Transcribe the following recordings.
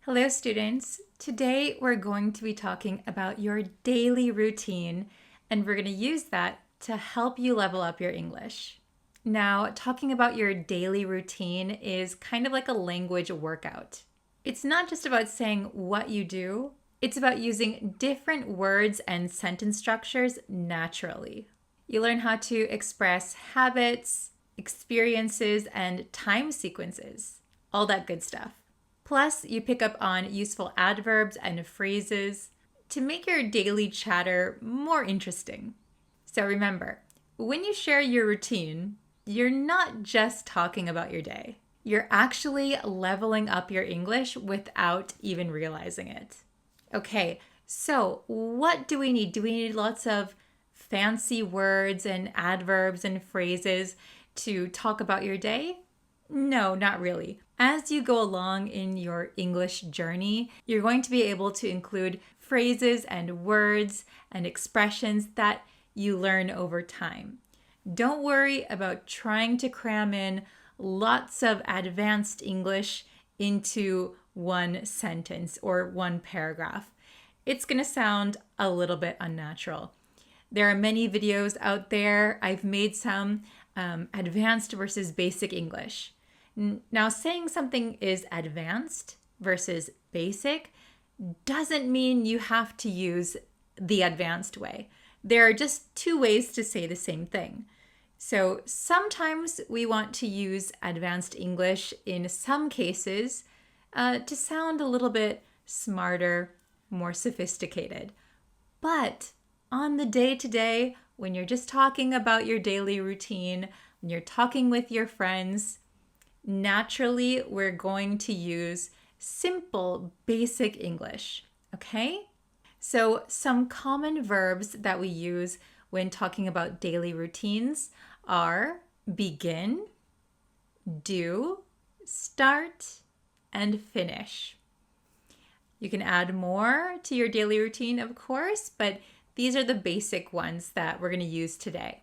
Hello, students. Today we're going to be talking about your daily routine, and we're going to use that to help you level up your English. Now, talking about your daily routine is kind of like a language workout. It's not just about saying what you do, it's about using different words and sentence structures naturally. You learn how to express habits, experiences, and time sequences, all that good stuff. Plus, you pick up on useful adverbs and phrases to make your daily chatter more interesting. So remember, when you share your routine, you're not just talking about your day. You're actually leveling up your English without even realizing it. Okay, so what do we need? Do we need lots of fancy words and adverbs and phrases to talk about your day? No, not really. As you go along in your English journey, you're going to be able to include phrases and words and expressions that you learn over time. Don't worry about trying to cram in lots of advanced English into one sentence or one paragraph. It's going to sound a little bit unnatural. There are many videos out there. I've made some advanced versus basic English. Now, saying something is advanced versus basic doesn't mean you have to use the advanced way. There are just two ways to say the same thing. So sometimes we want to use advanced English in some cases to sound a little bit smarter, more sophisticated. But on the day-to-day, when you're just talking about your daily routine, when you're talking with your friends, naturally, we're going to use simple, basic English, okay? So some common verbs that we use when talking about daily routines are begin, do, start, and finish. You can add more to your daily routine, of course, but these are the basic ones that we're going to use today.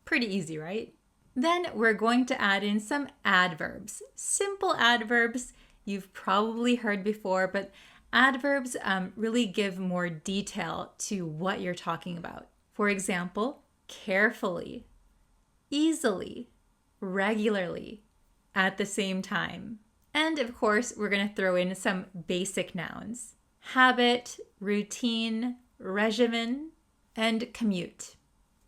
Pretty easy, right? Then we're going to add in some adverbs. Simple adverbs you've probably heard before, but adverbs really give more detail to what you're talking about. For example, carefully, easily, regularly, at the same time. And of course, we're going to throw in some basic nouns: habit, routine, regimen, and commute.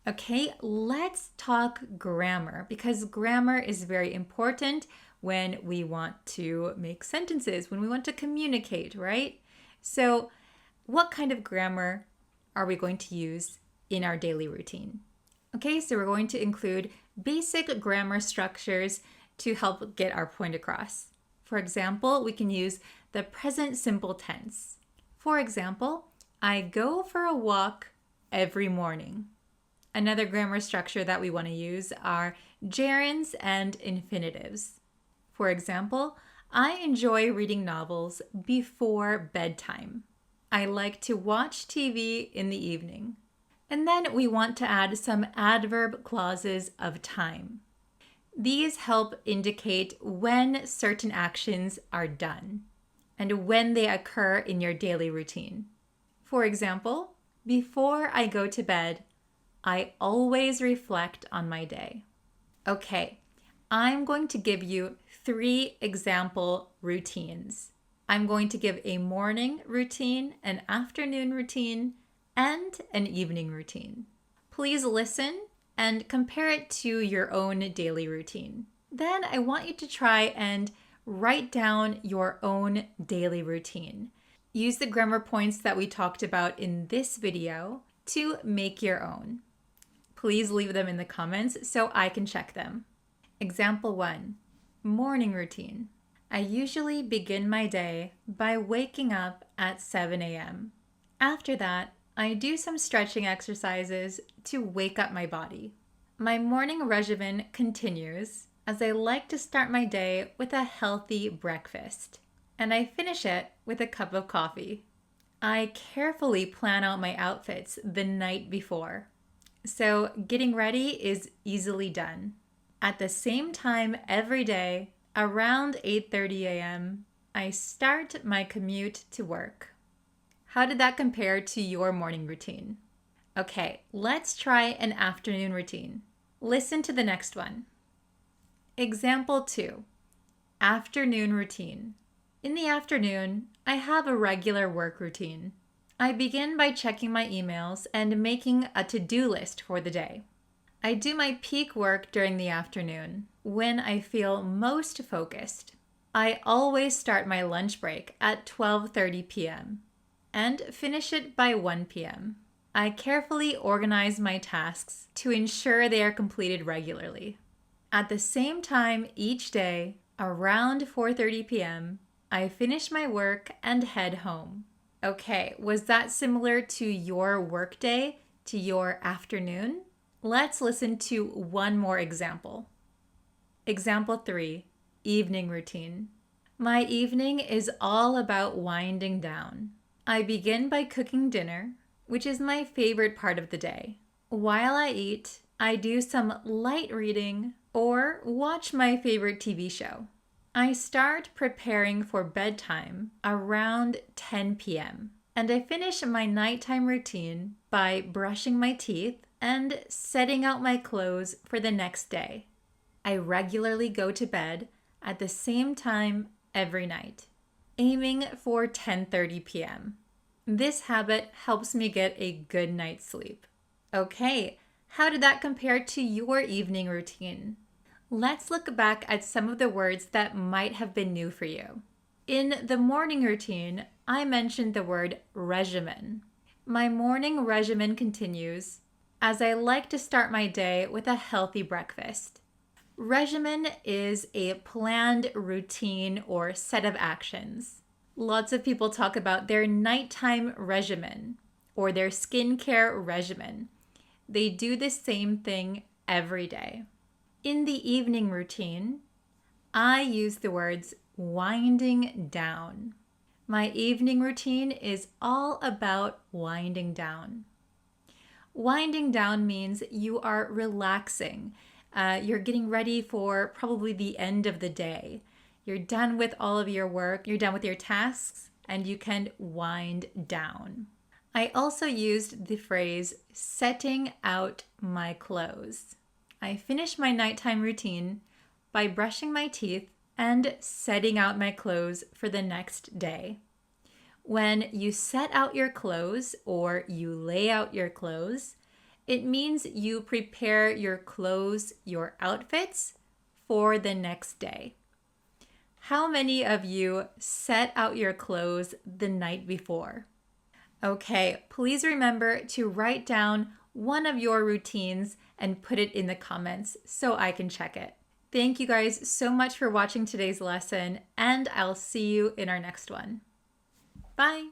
Okay, let's talk grammar, because grammar is very important when we want to make sentences, when we want to communicate, right? So what kind of grammar are we going to use in our daily routine? Okay, so we're going to include basic grammar structures to help get our point across. For example, we can use the present simple tense. For example, I go for a walk every morning. Another grammar structure that we want to use are gerunds and infinitives. For example, I enjoy reading novels before bedtime. I like to watch TV in the evening. And then we want to add some adverb clauses of time. These help indicate when certain actions are done and when they occur in your daily routine. For example, before I go to bed, I always reflect on my day. Okay, I'm going to give you 3 example routines. I'm going to give a morning routine, an afternoon routine, and an evening routine. Please listen and compare it to your own daily routine. Then I want you to try and write down your own daily routine. Use the grammar points that we talked about in this video to make your own. Please leave them in the comments so I can check them. Example 1, morning routine. I usually begin my day by waking up at 7 a.m. After that, I do some stretching exercises to wake up my body. My morning regimen continues as I like to start my day with a healthy breakfast, and I finish it with a cup of coffee. I carefully plan out my outfits the night before, so getting ready is easily done. At the same time every day, around 8:30 a.m., I start my commute to work. How did that compare to your morning routine? Okay, let's try an afternoon routine. Listen to the next one. Example 2. Afternoon routine. In the afternoon, I have a regular work routine. I begin by checking my emails and making a to-do list for the day. I do my peak work during the afternoon, when I feel most focused. I always start my lunch break at 12:30 p.m. and finish it by 1 p.m. I carefully organize my tasks to ensure they are completed regularly. At the same time each day, around 4:30 p.m., I finish my work and head home. Okay, was that similar to your workday, to your afternoon? Let's listen to one more example. Example 3, evening routine. My evening is all about winding down. I begin by cooking dinner, which is my favorite part of the day. While I eat, I do some light reading or watch my favorite TV show. I start preparing for bedtime around 10 p.m. and I finish my nighttime routine by brushing my teeth and setting out my clothes for the next day. I regularly go to bed at the same time every night, aiming for 10:30 p.m. This habit helps me get a good night's sleep. Okay, how did that compare to your evening routine? Let's look back at some of the words that might have been new for you. In the morning routine, I mentioned the word regimen. My morning regimen continues as I like to start my day with a healthy breakfast. Regimen is a planned routine or set of actions. Lots of people talk about their nighttime regimen or their skincare regimen. They do the same thing every day. In the evening routine, I use the words winding down. My evening routine is all about winding down. Winding down means you are relaxing. You're getting ready for probably the end of the day. You're done with all of your work, you're done with your tasks, and you can wind down. I also used the phrase setting out my clothes. I finish my nighttime routine by brushing my teeth and setting out my clothes for the next day. When you set out your clothes or you lay out your clothes, it means you prepare your clothes, your outfits, for the next day. How many of you set out your clothes the night before? Okay, please remember to write down one of your routines and put it in the comments so I can check it. Thank you guys so much for watching today's lesson, and I'll see you in our next one. Bye!